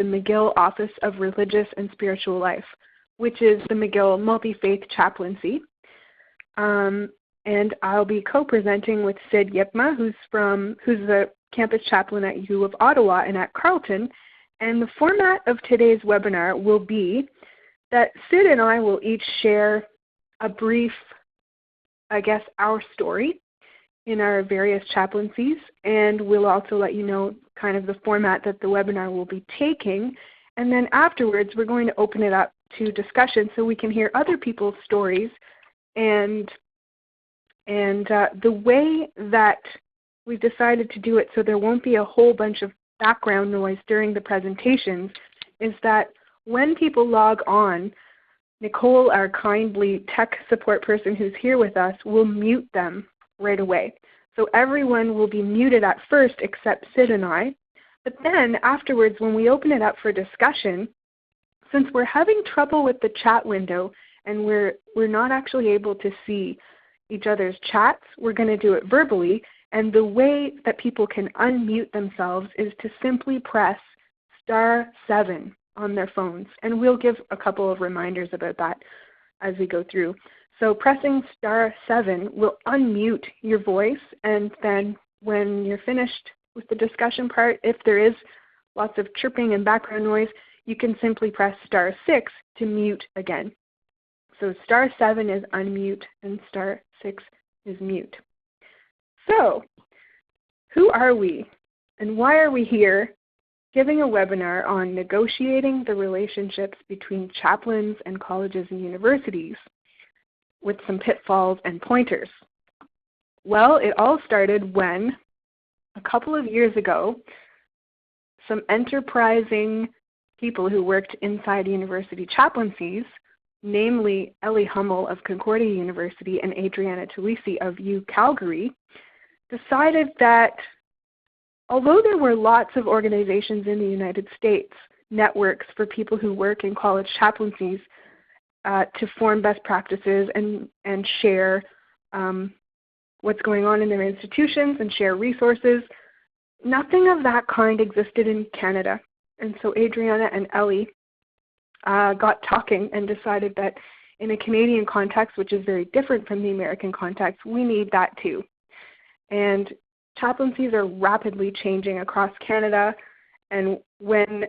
McGill Office of Religious and Spiritual Life, which is the McGill Multi-Faith Chaplaincy. And I'll be co-presenting with Sid Yipma, who's the campus chaplain at U of Ottawa and at Carleton. And the format of today's webinar will be that Sid and I will each share a brief, our story in our various chaplaincies, and we'll also let you know kind of the format that the webinar will be taking. And then afterwards, we're going to open it up to discussion so we can hear other people's stories. And the way that we've decided to do it so there won't be a whole bunch of background noise during the presentations is that when people log on, Nicole, our kindly tech support person who's here with us, will mute them right away. So everyone will be muted at first except Sid and I. But then afterwards, when we open it up for discussion, since we're having trouble with the chat window and we're not actually able to see each other's chats, we're going to do it verbally. And the way that people can unmute themselves is to simply press *7 on their phones. And we'll give a couple of reminders about that as we go through. So pressing *7 will unmute your voice, and then when you're finished with the discussion part, if there is lots of chirping and background noise, you can simply press *6 to mute again. So *7 is unmute and *6 is mute. So who are we and why are we here giving a webinar on negotiating the relationships between chaplains and colleges and universities with some pitfalls and pointers? Well, it all started when a couple of years ago, some enterprising people who worked inside university chaplaincies, namely Ellie Hummel of Concordia University and Adriana Tulisi of U Calgary, decided that although there were lots of organizations in the United States, networks for people who work in college chaplaincies to form best practices and share what's going on in their institutions and share resources, nothing of that kind existed in Canada. And so Adriana and Ellie got talking and decided that in a Canadian context, which is very different from the American context, we need that too. And chaplaincies are rapidly changing across Canada. And when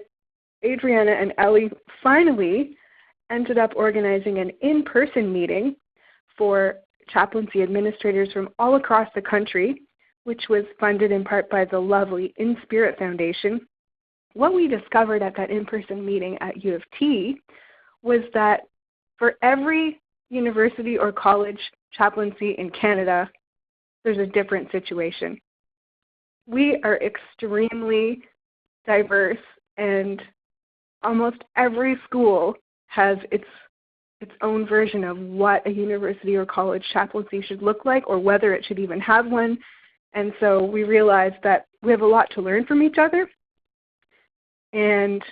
Adriana and Ellie finally ended up organizing an in-person meeting for chaplaincy administrators from all across the country, which was funded in part by the lovely In Spirit Foundation, what we discovered at that in-person meeting at U of T was that for every university or college chaplaincy in Canada, there's a different situation. We are extremely diverse, and almost every school has its own version of what a university or college chaplaincy should look like, or whether it should even have one. And so we realized that we have a lot to learn from each other, and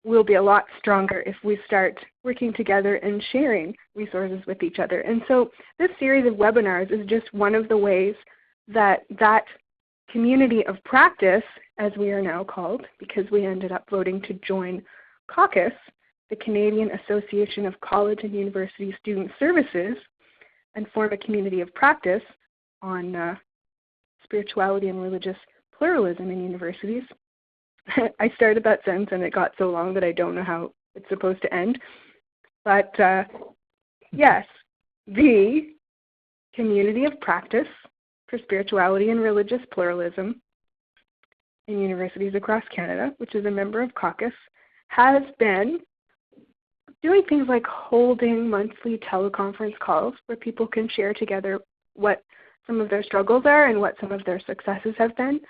we'll be a lot stronger if we start working together and sharing resources with each other. And so this series of webinars is just one of the ways that that community of practice, as we are now called, because we ended up voting to join CAUCUS, the Canadian Association of College and University Student Services, and form a community of practice on spirituality and religious pluralism in universities. I started that sentence and it got so long that I don't know how it's supposed to end. But yes, the community of practice for spirituality and religious pluralism in universities across Canada, which is a member of CAUCUS, has been doing things like holding monthly teleconference calls where people can share together what some of their struggles are and what some of their successes have been,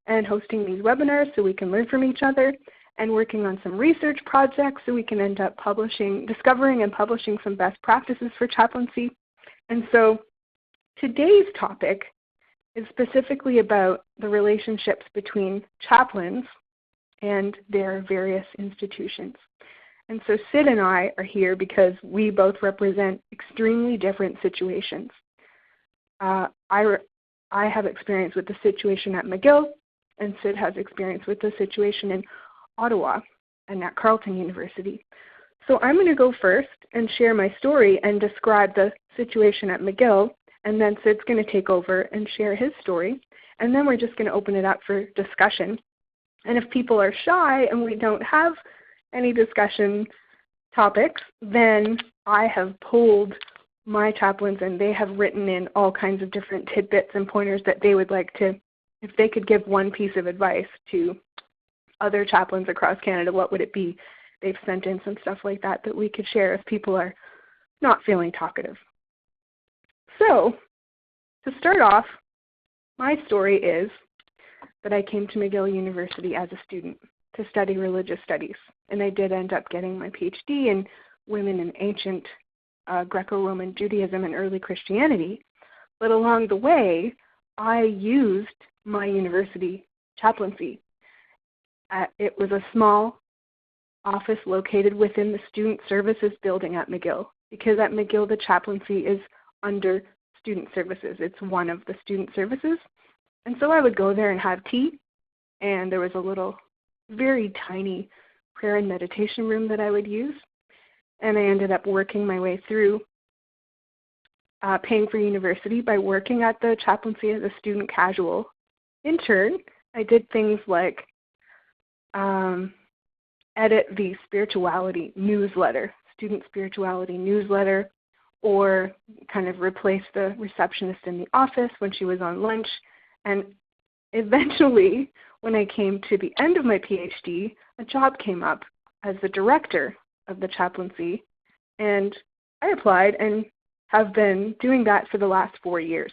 and hosting these webinars so we can learn from each other, and working on some research projects so we can end up discovering and publishing some best practices for chaplaincy. And so today's topic is specifically about the relationships between chaplains and their various institutions. And so Sid and I are here because we both represent extremely different situations. I have experience with the situation at McGill, and Sid has experience with the situation in Ottawa. and at Carleton University. So I'm going to go first and share my story and describe the situation at McGill, and then Sid's going to take over and share his story, and then we're just going to open it up for discussion. And if people are shy and we don't have any discussion topics, then I have polled my chaplains and they have written in all kinds of different tidbits and pointers that they would like to, if they could give one piece of advice to other chaplains across Canada, what would it be? They've sent in some stuff like that that we could share if people are not feeling talkative. So, to start off, my story is that I came to McGill University as a student to study religious studies, and I did end up getting my PhD in women in ancient Greco-Roman Judaism and early Christianity, but along the way, I used my university chaplaincy. It was a small office located within the Student Services building at McGill, because at McGill the chaplaincy is under Student Services. It's one of the Student Services. And so I would go there and have tea, and there was a little, very tiny prayer and meditation room that I would use. And I ended up working my way through paying for university by working at the chaplaincy as a student casual intern. I did things like edit the spirituality newsletter, student spirituality newsletter, or kind of replace the receptionist in the office when she was on lunch. And eventually, when I came to the end of my PhD, a job came up as the director of the chaplaincy, and I applied and have been doing that for the last 4 years.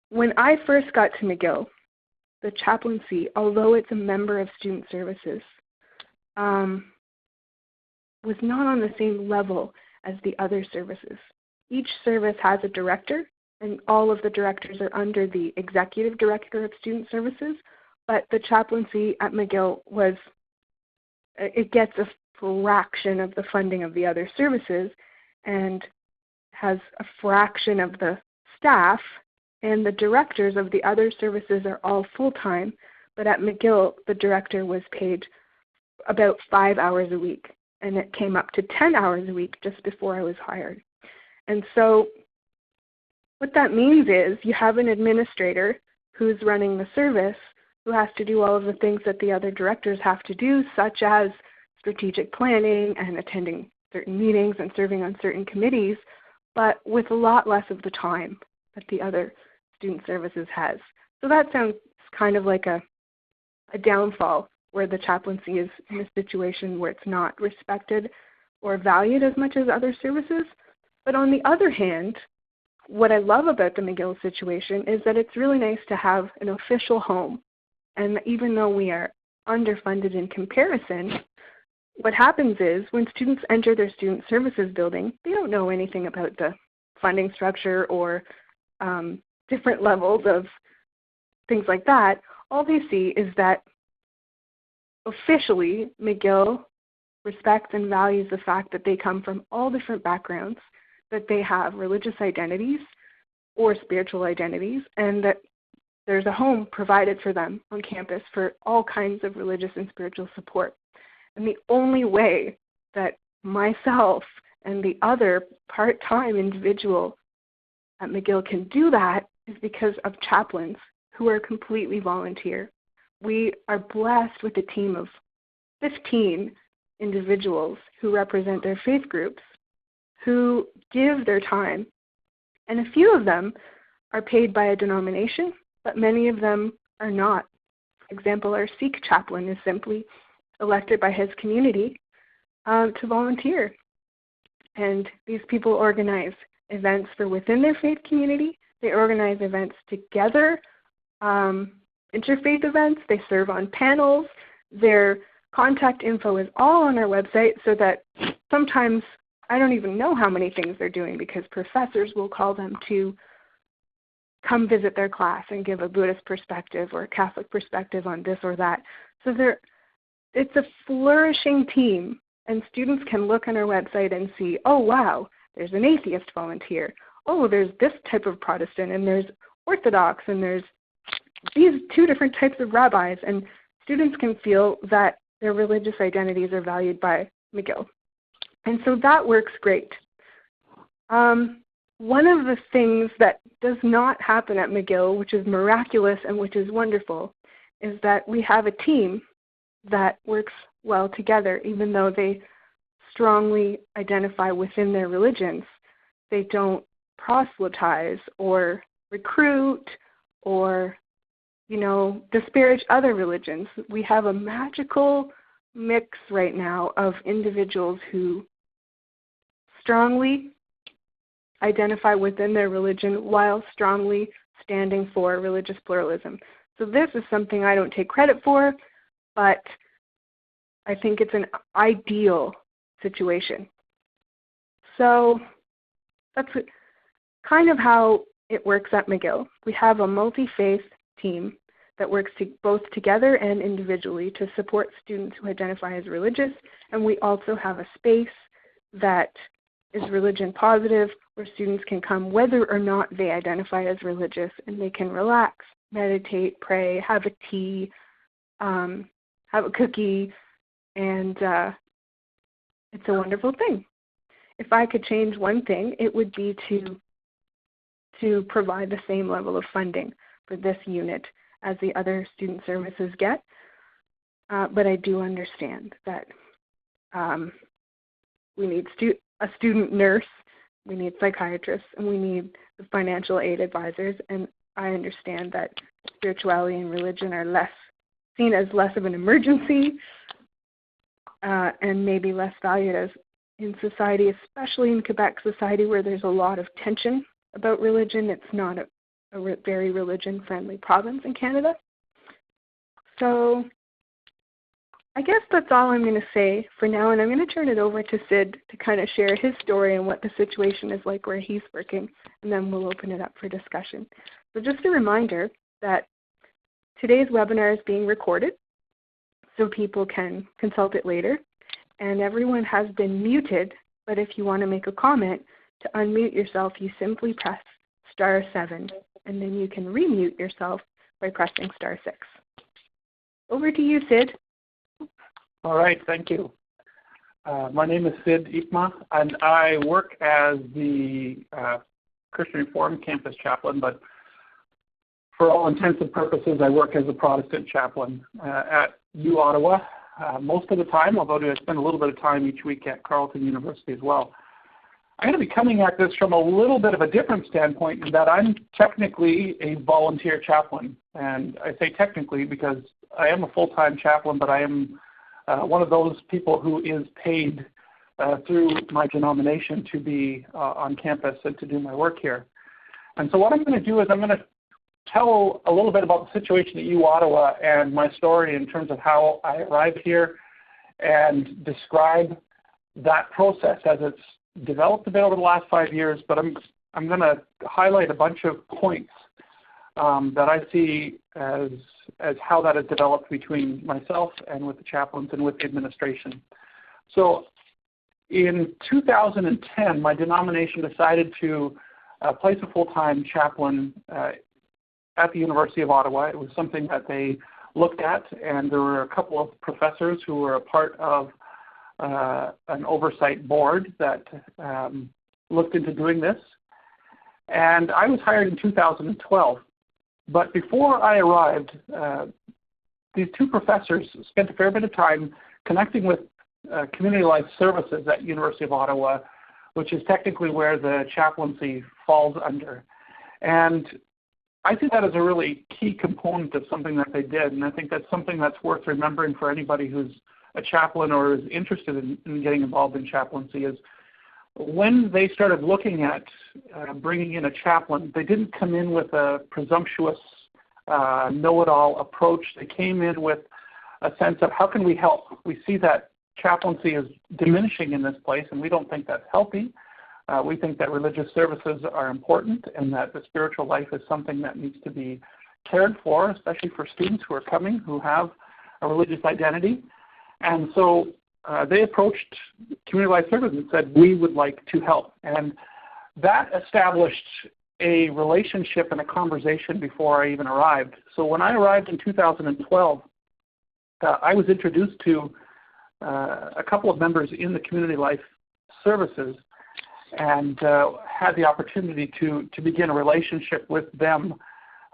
When I first got to McGill, the chaplaincy, although it's a member of Student Services, was not on the same level as the other services. Each service has a director, and all of the directors are under the executive director of Student Services, but the chaplaincy at McGill it gets a fraction of the funding of the other services and has a fraction of the staff, and the directors of the other services are all full-time, but at McGill, the director was paid about 5 hours a week, and it came up to 10 hours a week just before I was hired. And so what that means is you have an administrator who's running the service who has to do all of the things that the other directors have to do, such as strategic planning and attending certain meetings and serving on certain committees, but with a lot less of the time that the other Student Services has. So that sounds kind of like a downfall, where the chaplaincy is in a situation where it's not respected or valued as much as other services. But on the other hand, what I love about the McGill situation is that it's really nice to have an official home. And even though we are underfunded in comparison, what happens is when students enter their Student Services building, they don't know anything about the funding structure or different levels of things like that. All they see is that officially McGill respects and values the fact that they come from all different backgrounds, that they have religious identities or spiritual identities, and that there's a home provided for them on campus for all kinds of religious and spiritual support. And the only way that myself and the other part-time individual at McGill can do that is because of chaplains who are completely volunteer. We are blessed with a team of 15 individuals who represent their faith groups, who give their time. And a few of them are paid by a denomination, but many of them are not. For example, our Sikh chaplain is simply elected by his community to volunteer. And these people organize events for within their faith community. They organize events together, interfaith events. They serve on panels. Their contact info is all on our website, so that sometimes I don't even know how many things they're doing, because professors will call them to come visit their class and give a Buddhist perspective or a Catholic perspective on this or that. So it's a flourishing team, and students can look on our website and see, oh, wow, there's an atheist volunteer. Oh, there's this type of Protestant, and there's Orthodox, and there's these two different types of rabbis. And students can feel that their religious identities are valued by McGill. And so that works great. One of the things that does not happen at McGill, which is miraculous and which is wonderful, is that we have a team that works well together, even though they strongly identify within their religions. They don't proselytize or recruit or, disparage other religions. We have a magical mix right now of individuals who strongly identify within their religion while strongly standing for religious pluralism. So this is something I don't take credit for, but I think it's an ideal situation. So that's kind of how it works at McGill. We have a multi-faith team that works both together and individually to support students who identify as religious, and we also have a space that is religion positive, where students can come whether or not they identify as religious, and they can relax, meditate, pray, have a tea, have a cookie, and it's a wonderful thing. If I could change one thing, it would be to provide the same level of funding for this unit as the other student services get. But I do understand that we need a student nurse, we need psychiatrists, and we need the financial aid advisors. And I understand that spirituality and religion are seen as less of an emergency and maybe less valued as in society, especially in Quebec society where there's a lot of tension about religion. It's not a very religion-friendly province in Canada. So I guess that's all I'm going to say for now, and I'm going to turn it over to Sid to kind of share his story and what the situation is like where he's working, and then we'll open it up for discussion. So just a reminder that today's webinar is being recorded, so people can consult it later, and everyone has been muted, but if you want to make a comment, to unmute yourself, you simply press *7, and then you can remute yourself by pressing *6. Over to you, Sid. All right, thank you. My name is Sid Ipma, and I work as the Christian Reformed campus chaplain, but for all intents and purposes, I work as a Protestant chaplain at U Ottawa most of the time, although I spend a little bit of time each week at Carleton University as well. I'm going to be coming at this from a little bit of a different standpoint in that I'm technically a volunteer chaplain. And I say technically because I am a full-time chaplain, but I am one of those people who is paid through my denomination to be on campus and to do my work here. And so what I'm going to do is I'm going to tell a little bit about the situation at U Ottawa and my story in terms of how I arrived here and describe that process as it's developed a bit over the last 5 years, but I'm going to highlight a bunch of points that I see as how that has developed between myself and with the chaplains and with the administration. So in 2010, my denomination decided to place a full-time chaplain at the University of Ottawa. It was something that they looked at, and there were a couple of professors who were a part of an oversight board that looked into doing this. And I was hired in 2012. But before I arrived, these two professors spent a fair bit of time connecting with community life services at University of Ottawa, which is technically where the chaplaincy falls under. And I see that as a really key component of something that they did, and I think that's something that's worth remembering for anybody who's a chaplain or is interested in getting involved in chaplaincy is when they started looking at bringing in a chaplain, they didn't come in with a presumptuous know-it-all approach. They came in with a sense of how can we help? We see that chaplaincy is diminishing in this place, and we don't think that's healthy. We think that religious services are important and that the spiritual life is something that needs to be cared for, especially for students who are coming who have a religious identity. And so they approached community life services and said, we would like to help. And that established a relationship and a conversation before I even arrived. So when I arrived in 2012, I was introduced to a couple of members in the community life services and had the opportunity to begin a relationship with them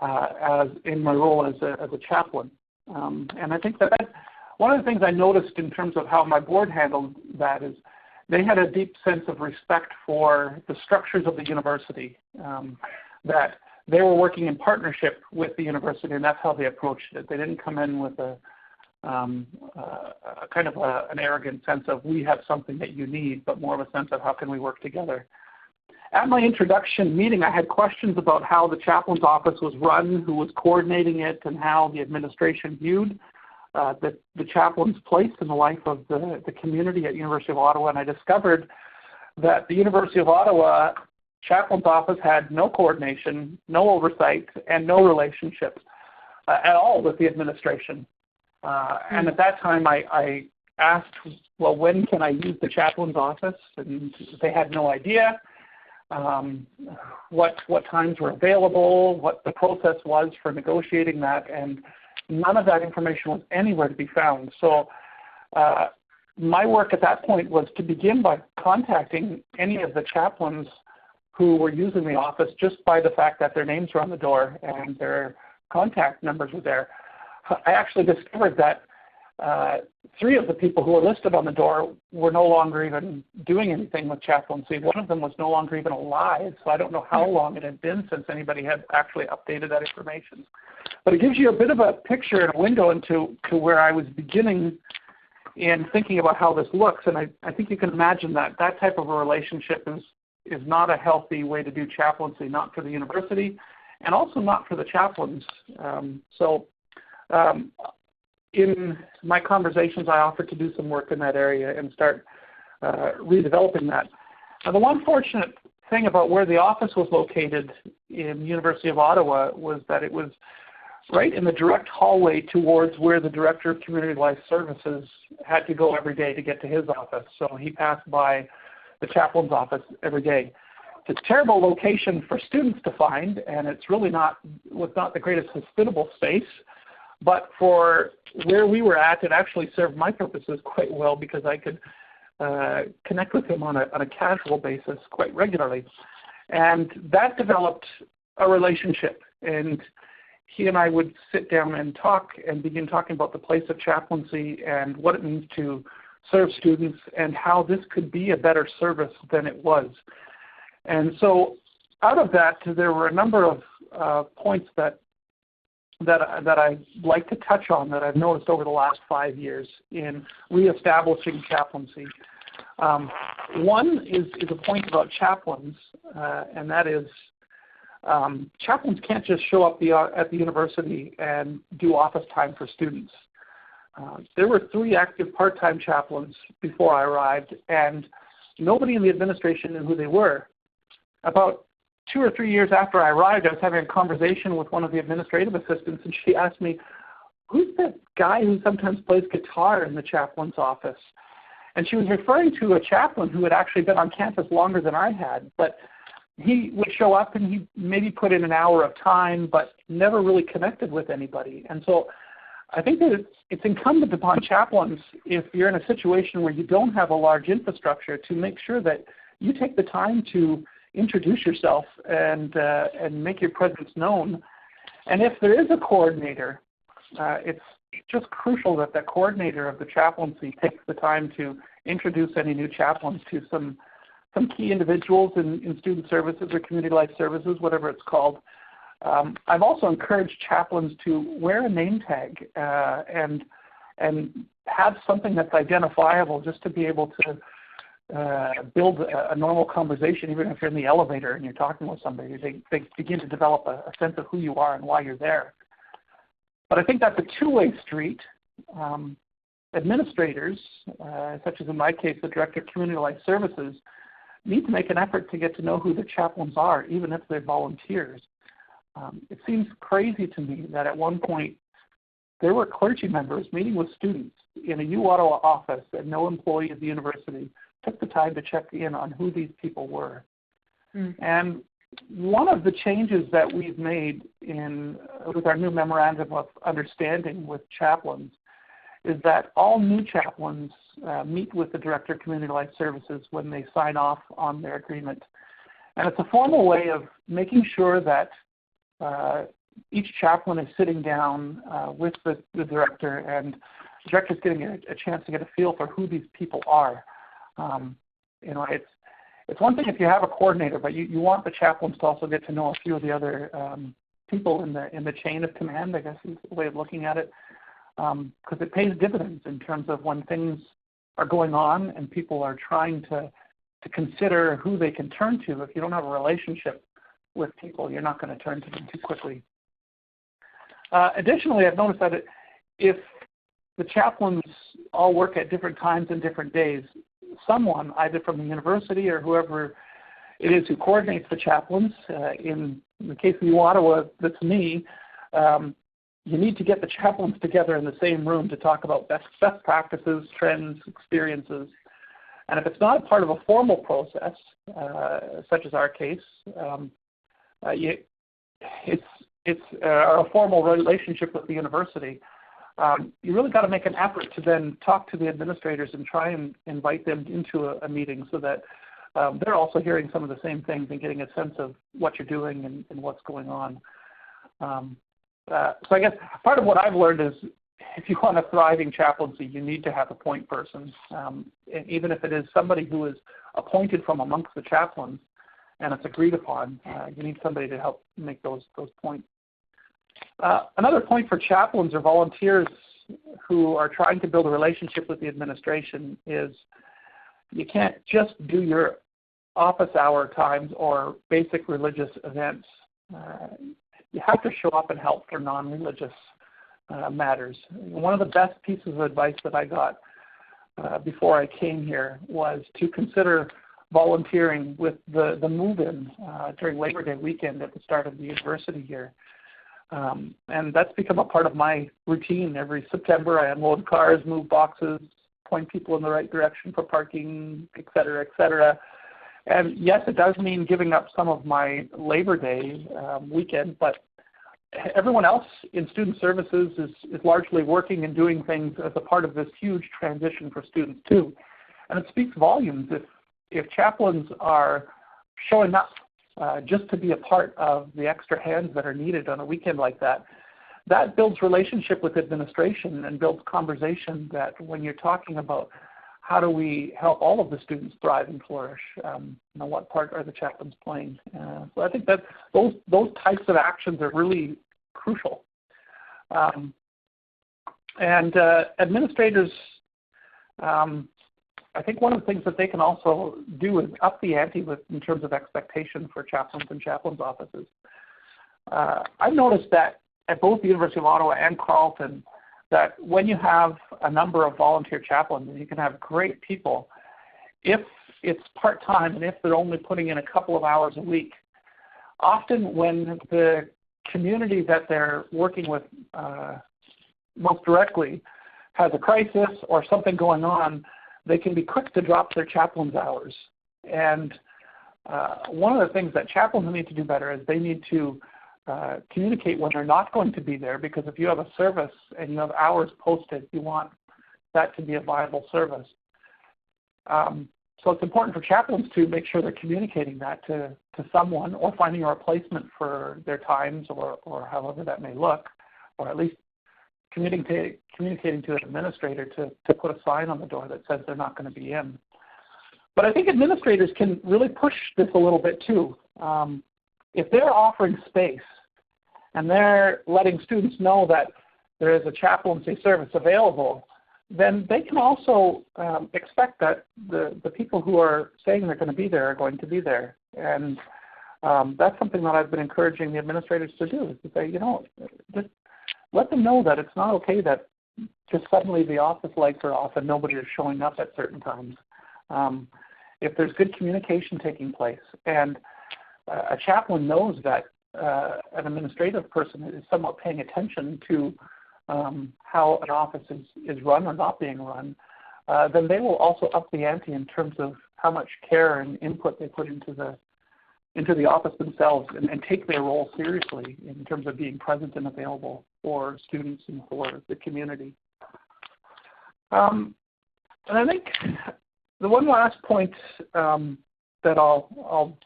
as in my role as a chaplain. And I think that one of the things I noticed in terms of how my board handled that is they had a deep sense of respect for the structures of the university, that they were working in partnership with the university, and that's how they approached it. They didn't come in with a kind of an arrogant sense of we have something that you need, but more of a sense of how can we work together. At my introduction meeting, I had questions about how the chaplain's office was run, who was coordinating it, and how the administration viewed the chaplain's place in the life of the community at University of Ottawa. And I discovered that the University of Ottawa chaplain's office had no coordination, no oversight, and no relationships at all with the administration. And at that time, I asked, well, when can I use the chaplain's office? And they had no idea what times were available, what the process was for negotiating that, and none of that information was anywhere to be found. So my work at that point was to begin by contacting any of the chaplains who were using the office just by the fact that their names were on the door and their contact numbers were there. I actually discovered that 3 of the people who were listed on the door were no longer even doing anything with chaplaincy. One of them was no longer even alive, so I don't know how long it had been since anybody had actually updated that information. But it gives you a bit of a picture and a window into where I was beginning in thinking about how this looks, and I think you can imagine that type of a relationship is not a healthy way to do chaplaincy, not for the university, and also not for the chaplains. In my conversations, I offered to do some work in that area and start redeveloping that. Now, the one fortunate thing about where the office was located in the University of Ottawa was that it was right in the direct hallway towards where the Director of Community Life Services had to go every day to get to his office. So he passed by the chaplain's office every day. It's a terrible location for students to find, and it's really was not the greatest hospitable space. But for where we were at, it actually served my purposes quite well because I could connect with him on a casual basis quite regularly. And that developed a relationship. And he and I would sit down and talk and begin talking about the place of chaplaincy and what it means to serve students and how this could be a better service than it was. And so out of that, there were a number of points that I'd like to touch on that I've noticed over the last 5 years in reestablishing chaplaincy. One is a point about chaplains, and that is chaplains can't just show up at the university and do office time for students. There were 3 active part-time chaplains before I arrived, and nobody in the administration knew who they were. About 2 or 3 years after I arrived, I was having a conversation with one of the administrative assistants, and she asked me, who's that guy who sometimes plays guitar in the chaplain's office? And she was referring to a chaplain who had actually been on campus longer than I had, but he would show up and he maybe put in an hour of time, but never really connected with anybody. And so I think that it's incumbent upon chaplains, if you're in a situation where you don't have a large infrastructure, to make sure that you take the time to introduce yourself and make your presence known. And if there is a coordinator, it's just crucial that the coordinator of the chaplaincy takes the time to introduce any new chaplains to some key individuals in student services or community life services, whatever it's called. I've also encouraged chaplains to wear a name tag and have something that's identifiable, just to be able to build a normal conversation, even if you're in the elevator and you're talking with somebody. They begin to develop a sense of who you are and why you're there. But I think that's a two-way street. Administrators, such as in my case, the Director of Community Life Services, need to make an effort to get to know who the chaplains are, even if they're volunteers. It seems crazy to me that at one point there were clergy members meeting with students in a U Ottawa office, and no employee of the university took the time to check in on who these people were. And one of the changes that we've made with our new memorandum of understanding with chaplains is that all new chaplains meet with the Director of Community Life Services when they sign off on their agreement. And it's a formal way of making sure that each chaplain is sitting down with the director, and the director is getting a chance to get a feel for who these people are. You know, it's one thing if you have a coordinator, but you want the chaplains to also get to know a few of the other people in the chain of command, I guess is the way of looking at it, because it pays dividends in terms of when things are going on and people are trying to consider who they can turn to. If you don't have a relationship with people, you're not going to turn to them too quickly. Additionally, I've noticed that if the chaplains all work at different times and different days, someone, either from the university or whoever it is who coordinates the chaplains, in the case of Ottawa, that's me, you need to get the chaplains together in the same room to talk about best practices, trends, experiences. And if it's not a part of a formal process, such as our case, it's a formal relationship with the university, you really got to make an effort to then talk to the administrators and try and invite them into a meeting so that they're also hearing some of the same things and getting a sense of what you're doing and what's going on. So I guess part of what I've learned is if you want a thriving chaplaincy, you need to have a point person. And even if it is somebody who is appointed from amongst the chaplains and it's agreed upon, you need somebody to help make those points. Another point for chaplains or volunteers who are trying to build a relationship with the administration is you can't just do your office hour times or basic religious events. You have to show up and help for non-religious matters. One of the best pieces of advice that I got before I came here was to consider volunteering with the move-in during Labor Day weekend at the start of the university year. And that's become a part of my routine. Every September I unload cars, move boxes, point people in the right direction for parking, et cetera, et cetera. And yes, it does mean giving up some of my Labor Day weekend, but everyone else in student services is largely working and doing things as a part of this huge transition for students too. And it speaks volumes if chaplains are showing up just to be a part of the extra hands that are needed on a weekend like that. That builds relationship with administration and builds conversation that when you're talking about how do we help all of the students thrive and flourish, what part are the chaplains playing? So I think that those types of actions are really crucial. And administrators, I think one of the things that they can also do is up the ante in terms of expectation for chaplains and chaplains' offices. I've noticed that at both the University of Ottawa and Carleton, that when you have a number of volunteer chaplains, and you can have great people, if it's part-time and if they're only putting in a couple of hours a week, often when the community that they're working with most directly has a crisis or something going on, they can be quick to drop their chaplain's hours. And one of the things that chaplains need to do better is they need to communicate when they're not going to be there, because if you have a service and you have hours posted, you want that to be a viable service. So it's important for chaplains to make sure they're communicating that to someone, or finding a replacement for their times, or however that may look, or at least communicating to an administrator to put a sign on the door that says they're not going to be in. But I think administrators can really push this a little bit too. If they're offering space and they're letting students know that there is a chaplaincy service available, then they can also expect that the people who are saying they're going to be there are going to be there. And that's something that I've been encouraging the administrators to do, is to say, just let them know that it's not okay that just suddenly the office lights are off and nobody is showing up at certain times. If there's good communication taking place, and a chaplain knows that an administrative person is somewhat paying attention to how an office is run or not being run, then they will also up the ante in terms of how much care and input they put into the office themselves, and take their role seriously in terms of being present and available for students and for the community. And I think the one last point that I'll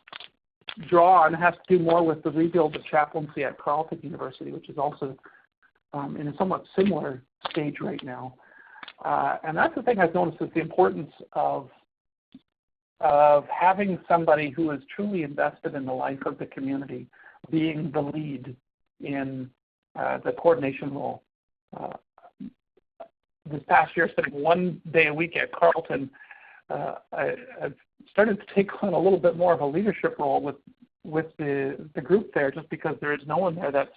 draw on has to do more with the rebuild of chaplaincy at Carleton University, which is also in a somewhat similar stage right now. And that's the thing I've noticed, is the importance of having somebody who is truly invested in the life of the community being the lead in the coordination role. This past year, spending 1 day a week at Carleton, I've started to take on a little bit more of a leadership role with the group there, just because there is no one there that's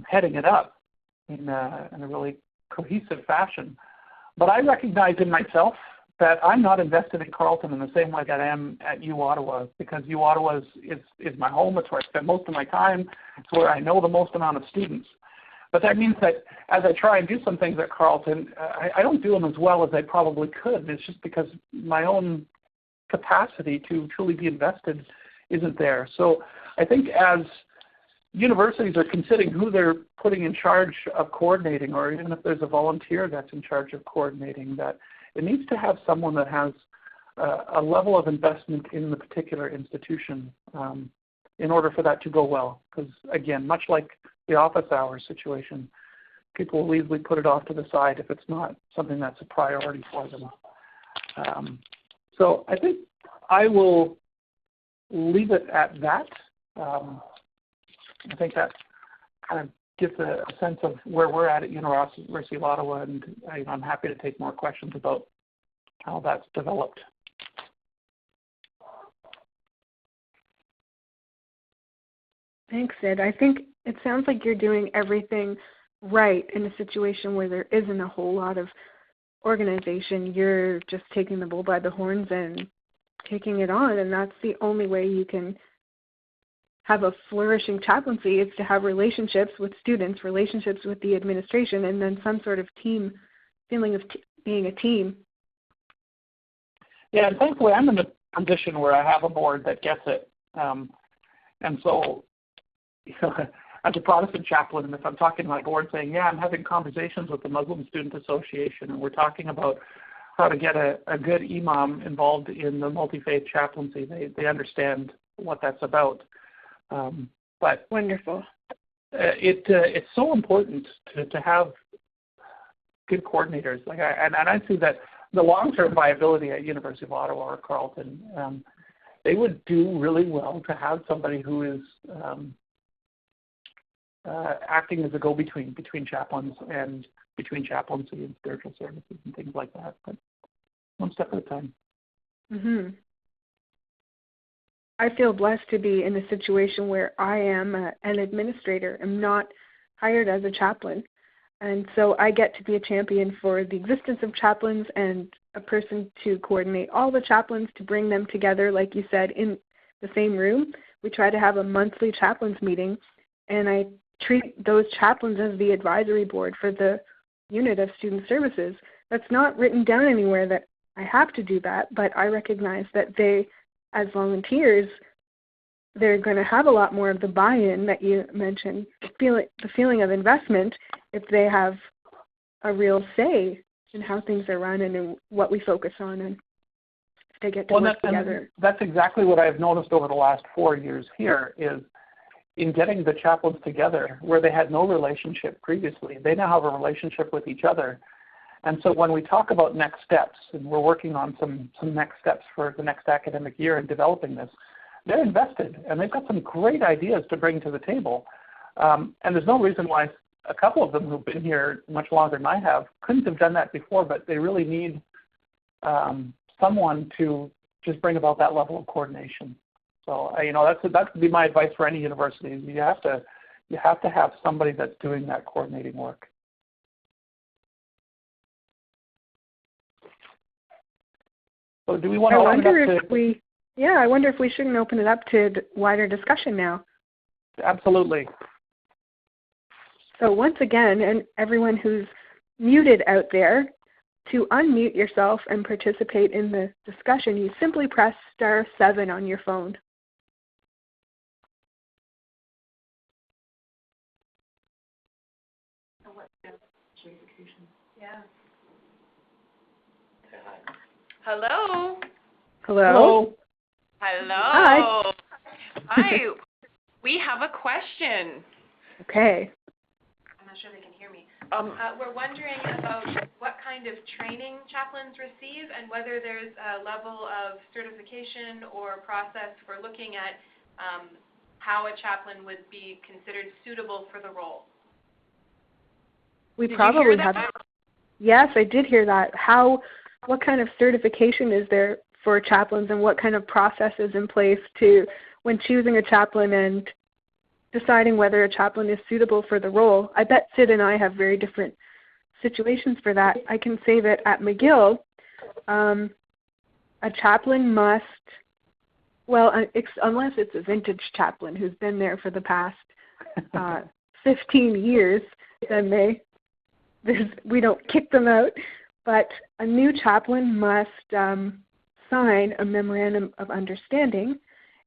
heading it up in a really cohesive fashion. But I recognize in myself that I'm not invested in Carleton in the same way that I am at U Ottawa, because U Ottawa is my home. It's where I spend most of my time. It's where I know the most amount of students. But that means that as I try and do some things at Carleton, I don't do them as well as I probably could. It's just because my own capacity to truly be invested isn't there. So I think as universities are considering who they're putting in charge of coordinating, or even if there's a volunteer that's in charge of coordinating, that it needs to have someone that has a level of investment in the particular institution in order for that to go well. Because again, much like the office hours situation, people will easily put it off to the side if it's not something that's a priority for them. So I think I will leave it at that. I think that kind of gives a sense of where we're at University of Ottawa, and I'm happy to take more questions about how that's developed. Thanks, Sid. I think it sounds like you're doing everything right in a situation where there isn't a whole lot of organization. You're just taking the bull by the horns and taking it on, and that's the only way you can have a flourishing chaplaincy, is to have relationships with students, relationships with the administration, and then some sort of team, feeling of being a team. Yeah, and thankfully I'm in the position where I have a board that gets it. And so, as a Protestant chaplain, and if I'm talking to my board saying, yeah, I'm having conversations with the Muslim Student Association, and we're talking about how to get a good imam involved in the multi-faith chaplaincy, they understand what that's about. But wonderful. It's so important to have good coordinators. And I see that the long-term viability at University of Ottawa or Carleton, they would do really well to have somebody who is acting as a go-between between chaplains and between chaplaincy and spiritual services and things like that. But one step at a time. Mm-hmm. I feel blessed to be in a situation where I am an administrator. I'm not hired as a chaplain. And so I get to be a champion for the existence of chaplains and a person to coordinate all the chaplains, to bring them together, like you said, in the same room. We try to have a monthly chaplains meeting, and I treat those chaplains as the advisory board for the unit of student services. That's not written down anywhere that I have to do that, but I recognize that they, as volunteers, they're going to have a lot more of the buy-in that you mentioned, the feeling of investment, if they have a real say in how things are run and in what we focus on, and if they get to work together. That's exactly what I've noticed over the last 4 years here, is in getting the chaplains together where they had no relationship previously. They now have a relationship with each other. And so when we talk about next steps, and we're working on some next steps for the next academic year in developing this, they're invested, and they've got some great ideas to bring to the table. And there's no reason why a couple of them who've been here much longer than I have couldn't have done that before, but they really need someone to just bring about that level of coordination. So, that would be my advice for any university. You have to have somebody that's doing that coordinating work. So do we want to open it up to... I wonder if we shouldn't open it up to wider discussion now. Absolutely. So once again, and everyone who's muted out there, to unmute yourself and participate in the discussion, you simply press *7 on your phone. Hello. Hello. Hello. Hi. Hi. We have a question. Okay. I'm not sure they can hear me. We're wondering about what kind of training chaplains receive and whether there's a level of certification or process for looking at how a chaplain would be considered suitable for the role. We Did probably you hear have. that? Yes, I did hear that. What kind of certification is there for chaplains, and what kind of process is in place to when choosing a chaplain and deciding whether a chaplain is suitable for the role? I bet Sid and I have very different situations for that. I can say that at McGill, a chaplain must, unless it's a vintage chaplain who's been there for the past 15 years, then we don't kick them out. But a new chaplain must sign a memorandum of understanding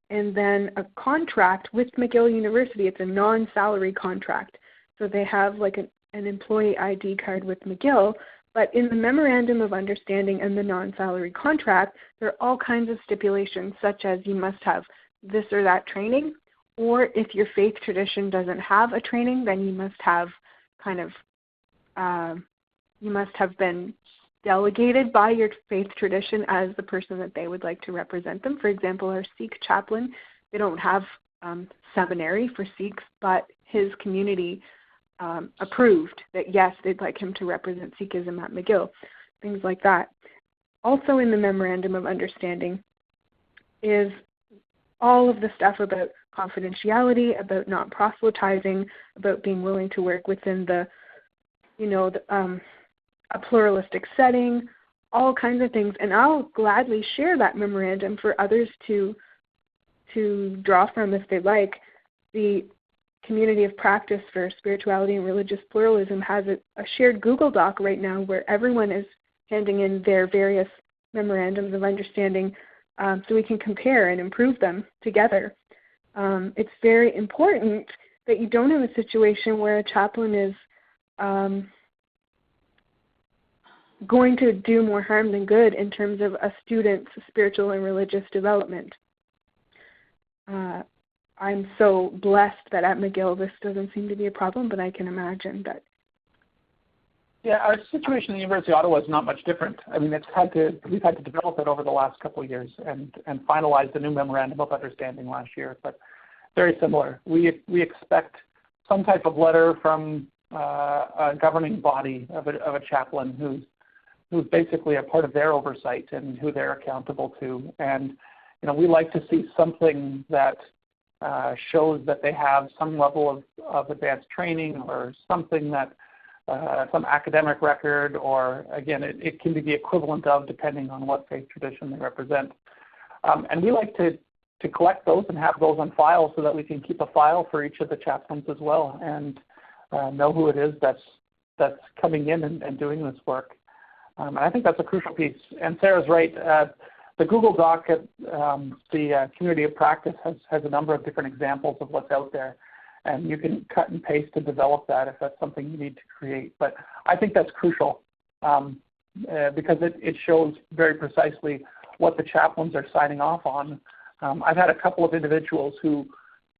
and then a contract with McGill University. It's a non-salary contract. So they have like an employee ID card with McGill, but in the memorandum of understanding and the non-salary contract, there are all kinds of stipulations, such as you must have this or that training, or if your faith tradition doesn't have a training, then you must have you must have been delegated by your faith tradition as the person that they would like to represent them. For example, our Sikh chaplain, they don't have seminary for Sikhs, but his community approved that, yes, they'd like him to represent Sikhism at McGill, things like that. Also in the Memorandum of Understanding is all of the stuff about confidentiality, about not proselytizing, about being willing to work within a pluralistic setting, all kinds of things. And I'll gladly share that memorandum for others to draw from if they like. The Community of Practice for Spirituality and Religious Pluralism has a shared Google Doc right now where everyone is handing in their various memorandums of understanding so we can compare and improve them together. It's very important that you don't have a situation where a chaplain is going to do more harm than good in terms of a student's spiritual and religious development. I'm so blessed that at McGill this doesn't seem to be a problem, but I can imagine that. Yeah, our situation in the University of Ottawa is not much different. I mean, we've had to develop it over the last couple of years and finalize the new memorandum of understanding last year, but very similar. We expect some type of letter from a governing body of a chaplain who's basically a part of their oversight and who they're accountable to. And we like to see something that shows that they have some level of advanced training or something that some academic record, or again, it can be the equivalent of, depending on what faith tradition they represent. And we like to collect those and have those on file so that we can keep a file for each of the chaplains as well and know who it is that's coming in and doing this work. And I think that's a crucial piece. And Sarah's right. The Google Doc at the Community of Practice has a number of different examples of what's out there. And you can cut and paste to develop that if that's something you need to create. But I think that's crucial because it shows very precisely what the chaplains are signing off on. I've had a couple of individuals who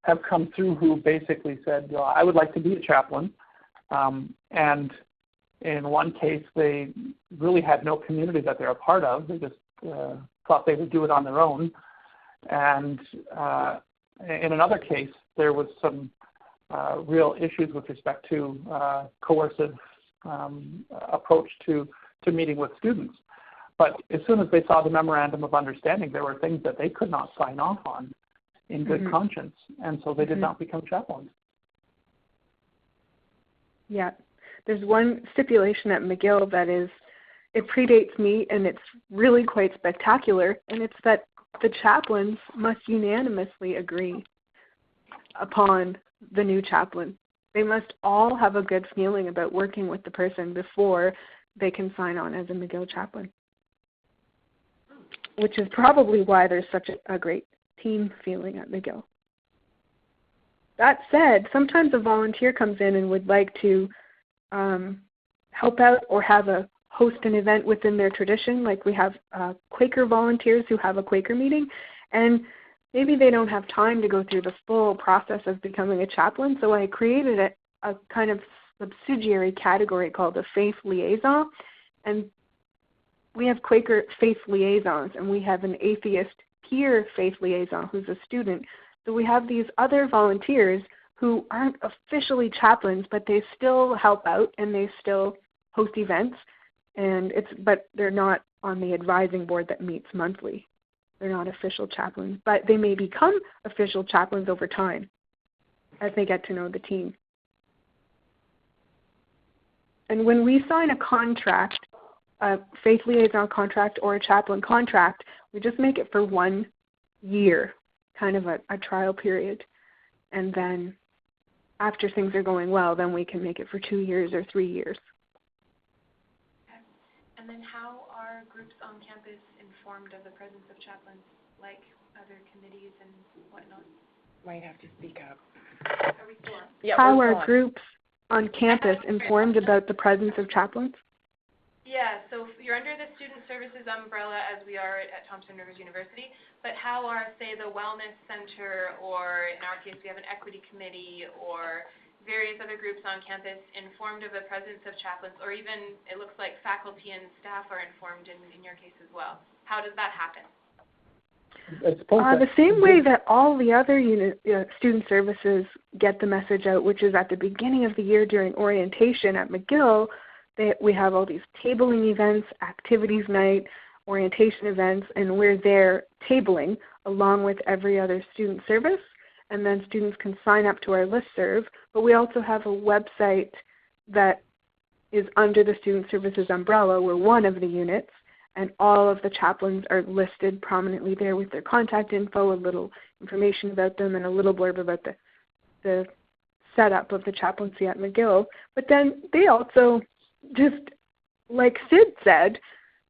have come through who basically said, I would like to be a chaplain. And in one case, they really had no community that they're a part of. They just thought they would do it on their own. And in another case, there was some real issues with respect to coercive approach to meeting with students. But as soon as they saw the memorandum of understanding, there were things that they could not sign off on in good conscience, and so they did not become chaplains. Yeah. There's one stipulation at McGill that it predates me, and it's really quite spectacular, and it's that the chaplains must unanimously agree upon the new chaplain. They must all have a good feeling about working with the person before they can sign on as a McGill chaplain, which is probably why there's such a great team feeling at McGill. That said, sometimes a volunteer comes in and would like to help out or have a host an event within their tradition. Like we have Quaker volunteers who have a Quaker meeting, and maybe they don't have time to go through the full process of becoming a chaplain. So I created a kind of subsidiary category called a faith liaison, and we have Quaker faith liaisons, and we have an atheist peer faith liaison who's a student. So we have these other volunteers who aren't officially chaplains, but they still help out and they still host events, but they're not on the advising board that meets monthly. They're not official chaplains, but they may become official chaplains over time as they get to know the team. And when we sign a contract, a faith liaison contract or a chaplain contract, we just make it for 1 year, kind of a trial period. And then after things are going well, then we can make it for 2 years or 3 years. Okay. And then how are groups on campus informed of the presence of chaplains, like other committees and whatnot? Might have to speak up. Are we still on? Yeah, How are groups on campus informed about the presence of chaplains? Yeah, so you're under the Student Services umbrella as we are at Thompson Rivers University, but how are, say, the Wellness Center, or in our case we have an Equity Committee, or various other groups on campus informed of the presence of chaplains, or even it looks like faculty and staff are informed in your case as well? How does that happen? The same way that all the other student services get the message out, which is at the beginning of the year during orientation at McGill. We have all these tabling events, activities night, orientation events, and we're there tabling along with every other student service, and then students can sign up to our listserv. But we also have a website that is under the Student Services umbrella. We're one of the units, and all of the chaplains are listed prominently there with their contact info, a little information about them, and a little blurb about the setup of the chaplaincy at McGill. But then they also, just like Sid said,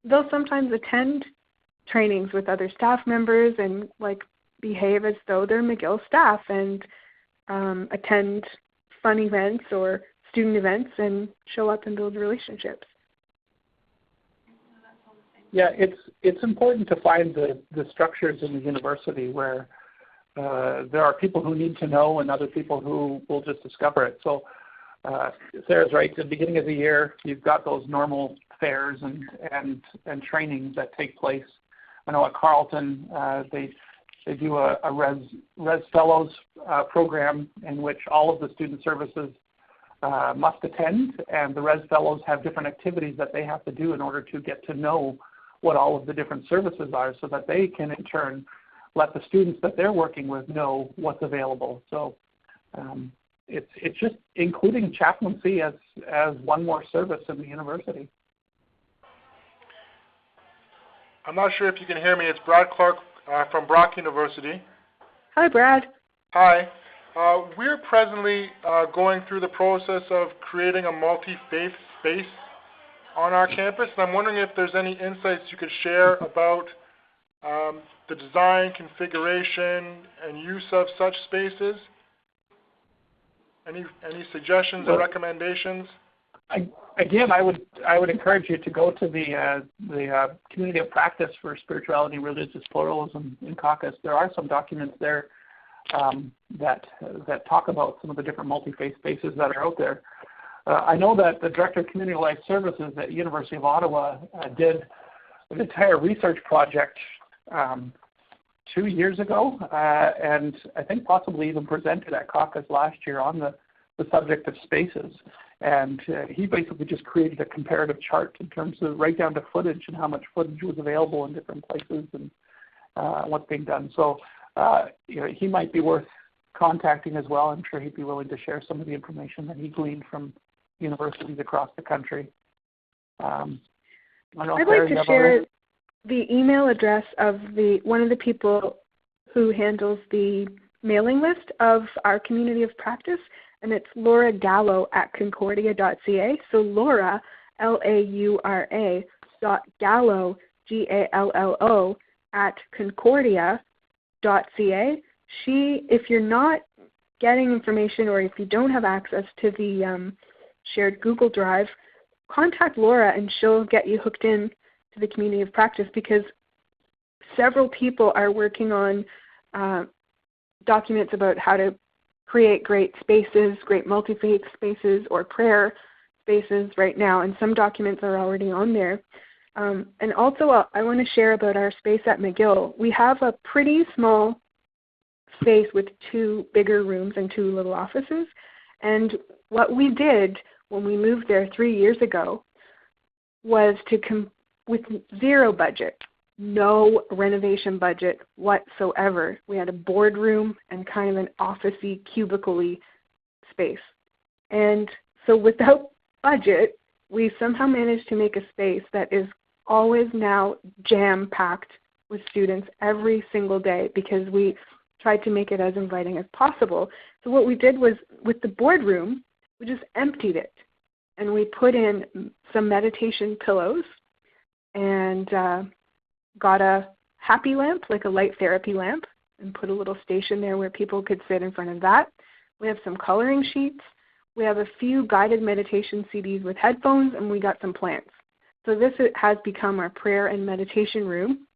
they'll sometimes attend trainings with other staff members and like behave as though they're McGill staff and attend fun events or student events and show up and build relationships. Yeah, it's important to find the structures in the university where there are people who need to know and other people who will just discover it. So Sarah's right. At the beginning of the year, you've got those normal fairs and trainings that take place. I know at Carleton, they do a Res Fellows program in which all of the student services must attend, and the Res Fellows have different activities that they have to do in order to get to know what all of the different services are, so that they can in turn let the students that they're working with know what's available. So it's just including chaplaincy as one more service in the university. I'm not sure if you can hear me. It's Brad Clark from Brock University. Hi, Brad. Hi. We're presently going through the process of creating a multi-faith space on our campus, and I'm wondering if there's any insights you could share about the design, configuration, and use of such spaces. Any suggestions or recommendations? Again, I would encourage you to go to the Community of Practice for Spirituality and Religious Pluralism in Caucus. There are some documents there that talk about some of the different multi-faith spaces that are out there. I know that the Director of Community Life Services at University of Ottawa did an entire research project 2 years ago, and I think possibly even presented at Caucus last year on the subject of spaces. And he basically just created a comparative chart in terms of right down to footage and how much footage was available in different places and what's being done. So he might be worth contacting as well. I'm sure he'd be willing to share some of the information that he gleaned from universities across the country. I'd like to share the email address of one of the people who handles the mailing list of our Community of Practice, and it's Laura Gallo at concordia.ca. So Laura, Laura, .gallo, Gallo, at concordia.ca. If you're not getting information or if you don't have access to the shared Google Drive, contact Laura and she'll get you hooked in to the community of practice, because several people are working on documents about how to create great spaces, great multi-faith spaces or prayer spaces right now, and some documents are already on there. And also I want to share about our space at McGill. We have a pretty small space with 2 bigger rooms and 2 little offices. And what we did when we moved there 3 years ago was to with zero budget, no renovation budget whatsoever. We had a boardroom and kind of an office-y, cubicle-y space. And so without budget, we somehow managed to make a space that is always now jam-packed with students every single day, because we tried to make it as inviting as possible. So what we did was, with the boardroom, we just emptied it. And we put in some meditation pillows and got a happy lamp, like a light therapy lamp, and put a little station there where people could sit in front of that. We have some coloring sheets. We have a few guided meditation CDs with headphones, and we got some plants. So this has become our prayer and meditation room.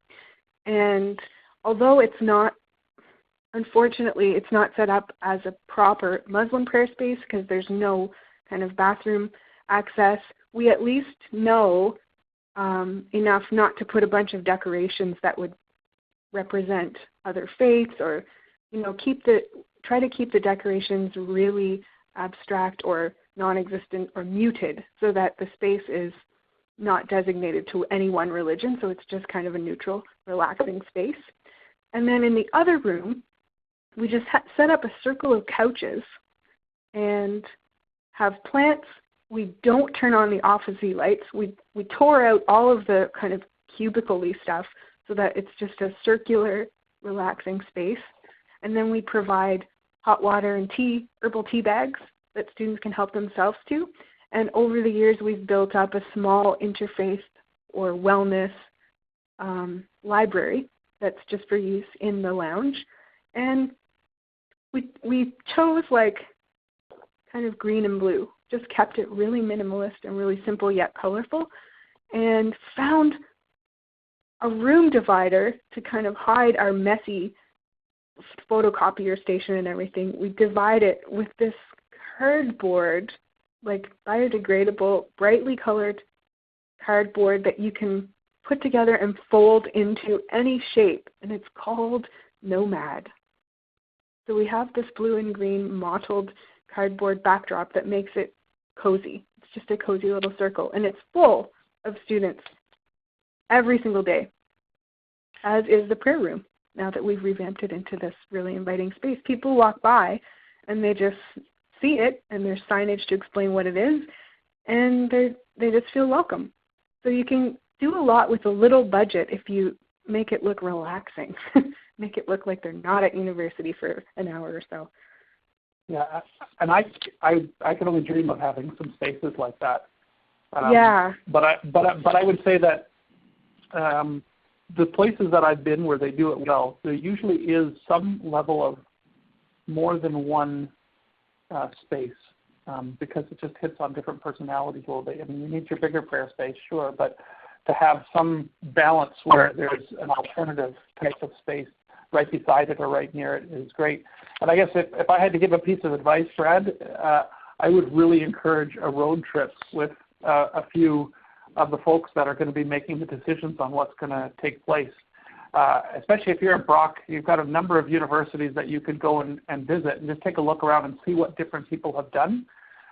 And although it's not, unfortunately, it's not set up as a proper Muslim prayer space because there's no kind of bathroom access, we at least know enough not to put a bunch of decorations that would represent other faiths, or try to keep the decorations really abstract or non-existent or muted, so that the space is not designated to any one religion, so it's just kind of a neutral, relaxing space. And then in the other room, we just set up a circle of couches and have plants. We don't turn on the office-y lights. We tore out all of the kind of cubicle-y stuff so that it's just a circular, relaxing space. And then we provide hot water and tea, herbal tea bags that students can help themselves to. And over the years, we've built up a small interfaith or wellness library that's just for use in the lounge. And we chose like kind of green and blue, just kept it really minimalist and really simple yet colorful, and found a room divider to kind of hide our messy photocopier station and everything. We divide it with this cardboard, like biodegradable, brightly colored cardboard that you can put together and fold into any shape, and it's called Nomad. So we have this blue and green mottled cardboard backdrop that makes it cozy. It's just a cozy little circle, and it's full of students every single day, as is the prayer room, now that we've revamped it into this really inviting space. People walk by and they just see it, and there's signage to explain what it is, and they just feel welcome. So you can do a lot with a little budget if you make it look relaxing, make it look like they're not at university for an hour or so. Yeah, and I can only dream of having some spaces like that. Yeah. But I would say that the places that I've been where they do it well, there usually is some level of more than one space, because it just hits on different personalities a little bit. I mean, you need your bigger prayer space, sure, but to have some balance where there's an alternative type of space right beside it or right near it is great. And I guess if I had to give a piece of advice, Brad, I would really encourage a road trip with a few of the folks that are going to be making the decisions on what's going to take place. Especially if you're at Brock, you've got a number of universities that you could go and visit and just take a look around and see what different people have done.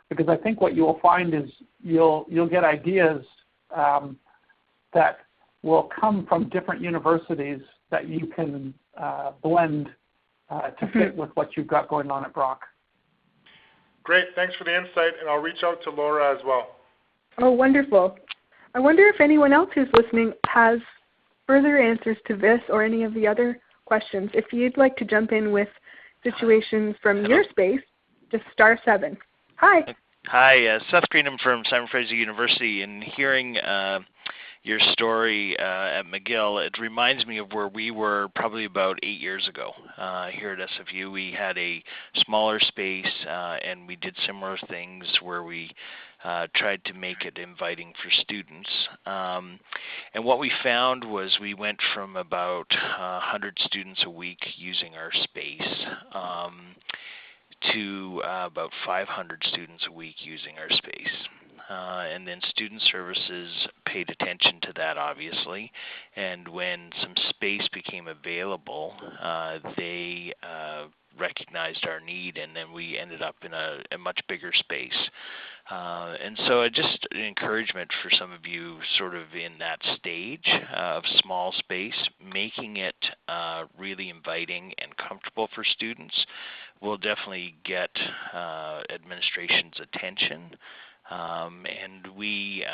Because I think what you will find is you'll get ideas that will come from different universities that you can blend to fit with what you've got going on at Brock. Great, thanks for the insight, and I'll reach out to Laura as well. Oh, wonderful. I wonder if anyone else who's listening has further answers to this or any of the other questions. If you'd like to jump in with situations from your space, just *7. Hi. Hi, Seth Greenham from Simon Fraser University, and hearing your story at McGill, it reminds me of where we were probably about 8 years ago. Here at SFU, we had a smaller space, and we did similar things where we tried to make it inviting for students. And what we found was we went from about 100 students a week using our space to about 500 students a week using our space. And then student services paid attention to that, obviously, and when some space became available, they recognized our need, and then we ended up in a much bigger space. And so just an encouragement for some of you sort of in that stage of small space, making it really inviting and comfortable for students will definitely get administration's attention. And we've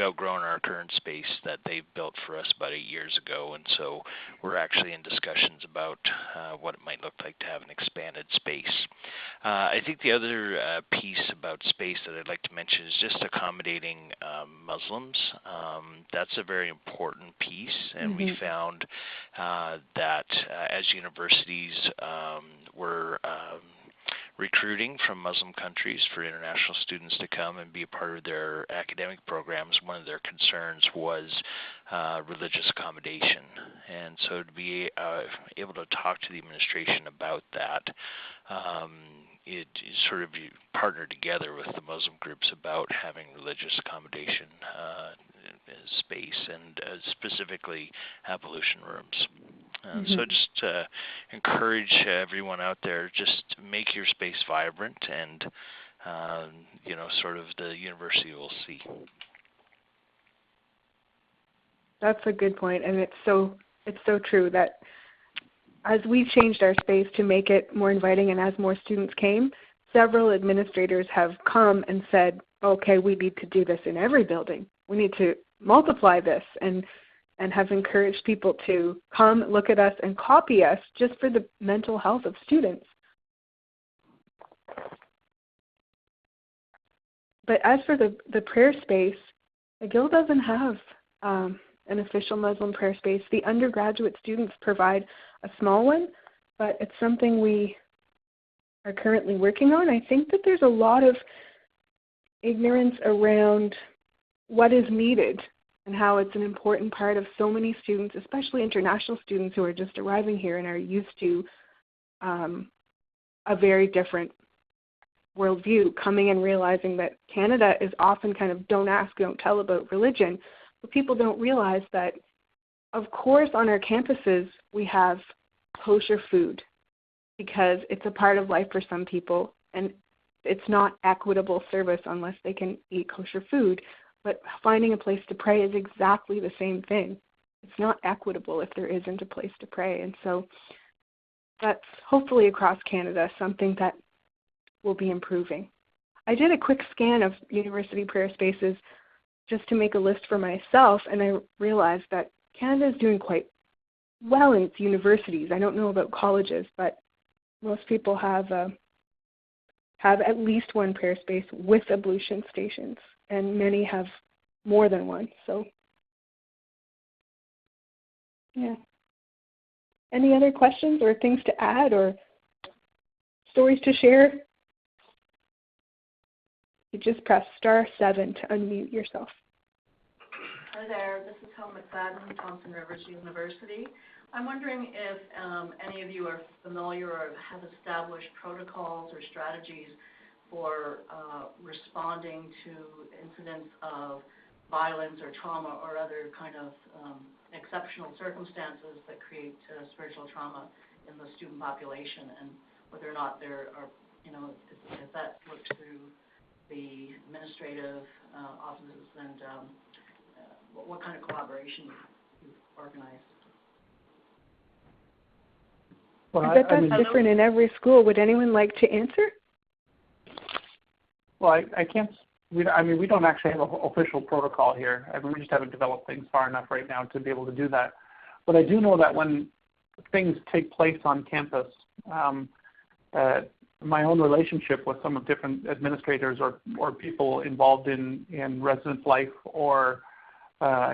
outgrown our current space that they've built for us about 8 years ago, and so we're actually in discussions about what it might look like to have an expanded space. I think the other piece about space that I'd like to mention is just accommodating Muslims. That's a very important piece, and we found that as universities were recruiting from Muslim countries for international students to come and be a part of their academic programs, one of their concerns was religious accommodation. And so to be able to talk to the administration about that, it sort of partnered together with the Muslim groups about having religious accommodation space and specifically ablution rooms. So just encourage everyone out there, just make your space vibrant, and sort of the university will see. That's a good point, and it's so true that as we changed our space to make it more inviting, and as more students came, several administrators have come and said, okay, we need to do this in every building. We need to multiply this, and have encouraged people to come, look at us, and copy us just for the mental health of students. But as for the prayer space, McGill doesn't have an official Muslim prayer space. The undergraduate students provide a small one, but it's something we are currently working on. I think that there's a lot of ignorance around what is needed and how it's an important part of so many students, especially international students who are just arriving here and are used to a very different worldview, coming and realizing that Canada is often kind of don't ask, don't tell about religion. But people don't realize that, of course, on our campuses we have kosher food because it's a part of life for some people, and it's not equitable service unless they can eat kosher food. But finding a place to pray is exactly the same thing. It's not equitable if there isn't a place to pray. And so that's hopefully across Canada something that will be improving. I did a quick scan of university prayer spaces just to make a list for myself, and I realized that Canada is doing quite well in its universities. I don't know about colleges, but most people have at least one prayer space with ablution stations, and many have more than one. So, yeah. Any other questions or things to add or stories to share? You just press *7 to unmute yourself. Hi there, this is Helen McFadden, Thompson Rivers University. I'm wondering if any of you are familiar or have established protocols or strategies for responding to incidents of violence or trauma or other kind of exceptional circumstances that create spiritual trauma in the student population, and whether or not there are, if that works through the administrative offices, and what kind of collaboration you've organized. Well, I bet that's different in every school. Would anyone like to answer? Well, I can't. We don't actually have an official protocol here. We just haven't developed things far enough right now to be able to do that. But I do know that when things take place on campus, my own relationship with some of different administrators or people involved in residence life or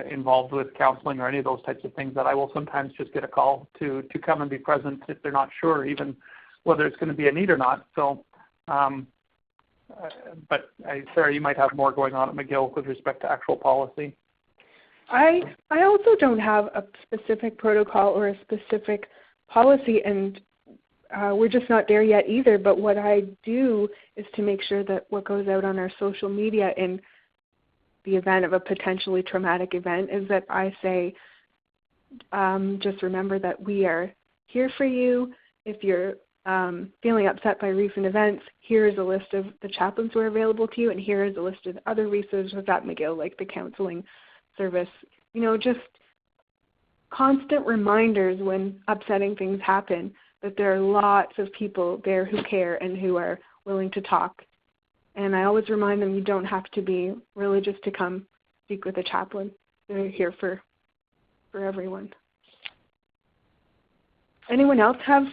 involved with counseling or any of those types of things, that I will sometimes just get a call to come and be present if they're not sure even whether it's going to be a need or not. So, but Sarah, you might have more going on at McGill with respect to actual policy. I also don't have a specific protocol or a specific policy, and we're just not there yet either. But what I do is to make sure that what goes out on our social media in the event of a potentially traumatic event is that I say, just remember that we are here for you. If you're feeling upset by recent events, here is a list of the chaplains who are available to you, and here is a list of other resources at McGill, like the counseling service. You know, just constant reminders when upsetting things happen that there are lots of people there who care and who are willing to talk. And I always remind them you don't have to be religious to come speak with a chaplain. They're here for everyone. Anyone else have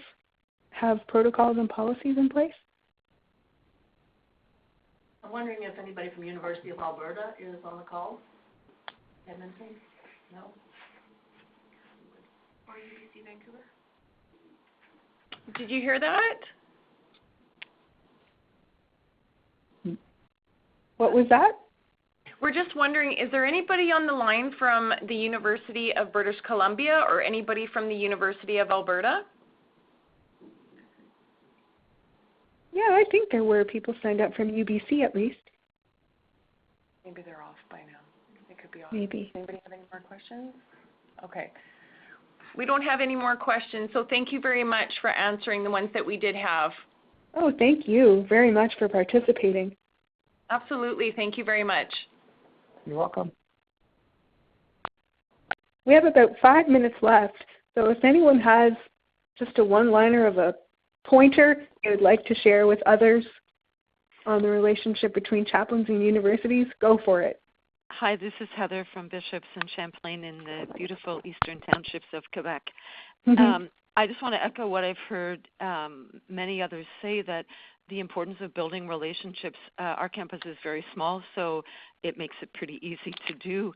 protocols and policies in place? I'm wondering if anybody from University of Alberta is on the call. Edmonton? No? Or UBC Vancouver? Did you hear that? What was that? We're just wondering, is there anybody on the line from the University of British Columbia or anybody from the University of Alberta? Yeah, I think there were people signed up from UBC at least. Maybe they're off by now. They could be off. Maybe. Anybody have any more questions? Okay. We don't have any more questions, so thank you very much for answering the ones that we did have. Oh, thank you very much for participating. Absolutely. Thank you very much. You're welcome. We have about 5 minutes left, so if anyone has just a one-liner of a pointer they would like to share with others on the relationship between chaplains and universities, go for it. Hi, this is Heather from Bishops and Champlain in the beautiful eastern townships of Quebec. I just want to echo what I've heard many others say, that the importance of building relationships. Our campus is very small, so it makes it pretty easy to do.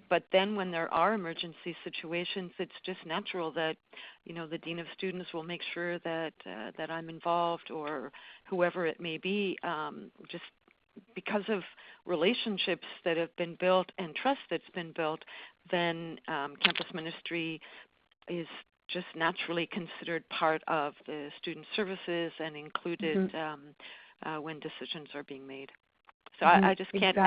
But then when there are emergency situations, it's just natural that, you know, the Dean of Students will make sure that that I'm involved, or whoever it may be, just because of relationships that have been built and trust that's been built, then campus ministry is just naturally considered part of the student services and included when decisions are being made. So I just can't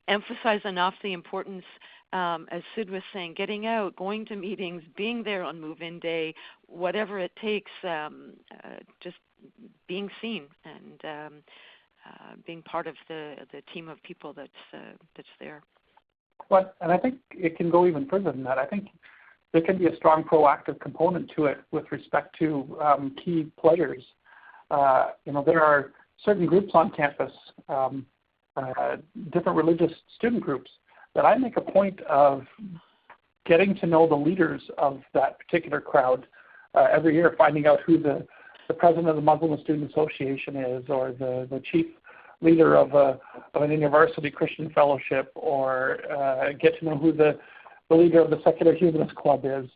emphasize enough the importance, as Sid was saying, getting out, going to meetings, being there on move-in day, whatever it takes, just being seen and being part of the team of people that's there. Well, and I think it can go even further than that. I think there can be a strong proactive component to it with respect to key players. You know, there are certain groups on campus, different religious student groups, that I make a point of getting to know the leaders of that particular crowd every year, finding out who the president of the Muslim Student Association is, or the chief leader of an university Christian fellowship, or get to know who the leader of the Secular Humanist Club is.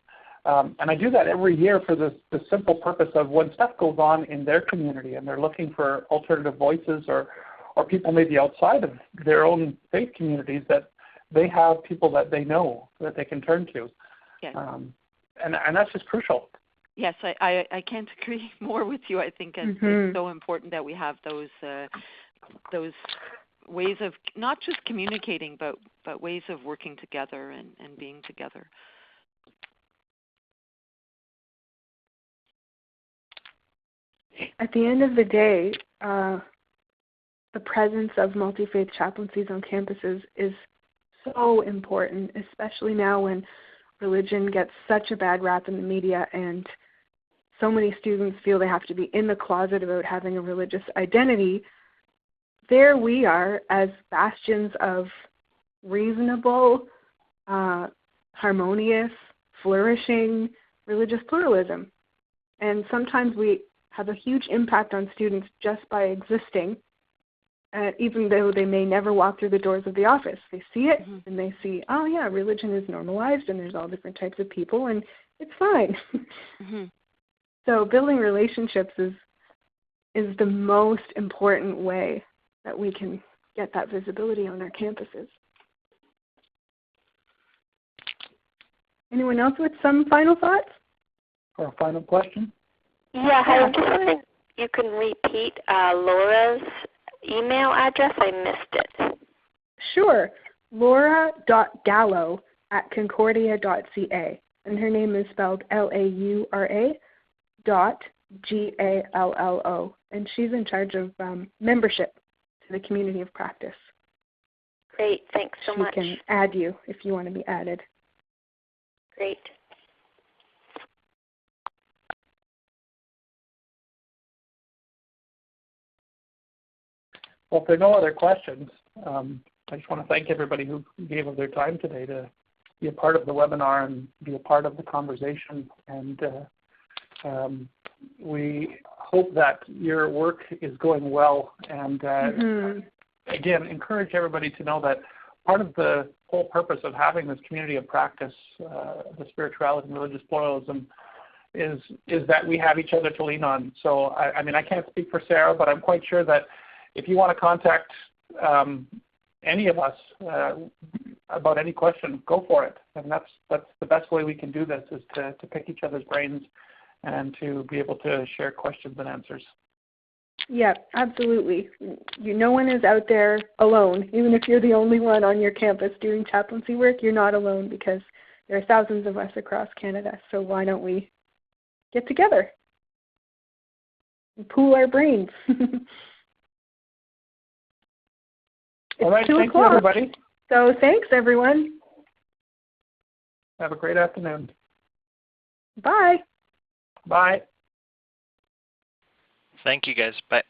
And I do that every year for the simple purpose of when stuff goes on in their community and they're looking for alternative voices, or people maybe outside of their own faith communities, that they have people that they know that they can turn to. Yes. And that's just crucial. Yes, I can't agree more with you. I think it's so important that we have those ways of not just communicating, but ways of working together and being together. At the end of the day, the presence of multi-faith chaplaincies on campuses is so important, especially now when religion gets such a bad rap in the media and so many students feel they have to be in the closet about having a religious identity. There we are as bastions of reasonable, harmonious, flourishing religious pluralism. And sometimes we have a huge impact on students just by existing even though they may never walk through the doors of the office. They see it, and they see, oh yeah, religion is normalized, and there's all different types of people, and it's fine. So building relationships is the most important way that we can get that visibility on our campuses. Anyone else with some final thoughts? Or a final question? Yeah, I was just wondering if you can repeat Laura's email address. I missed it. Sure. Laura.gallo@concordia.ca. And her name is spelled Laura.Gallo. And she's in charge of membership to the community of practice. Great. Thanks so much. She can add you if you want to be added. Great. Well, if there are no other questions, I just want to thank everybody who gave of their time today to be a part of the webinar and be a part of the conversation. And we hope that your work is going well. And again, encourage everybody to know that part of the whole purpose of having this community of practice, the spirituality and religious pluralism, is that we have each other to lean on. So, I mean, I can't speak for Sarah, but I'm quite sure that if you want to contact any of us about any question, go for it. And that's the best way we can do this, is to pick each other's brains and to be able to share questions and answers. Yeah, absolutely. No one is out there alone. Even if you're the only one on your campus doing chaplaincy work, you're not alone, because there are thousands of us across Canada. So why don't we get together and pool our brains? All right, thank you, everybody. So thanks, everyone. Have a great afternoon. Bye. Bye. Thank you, guys. Bye.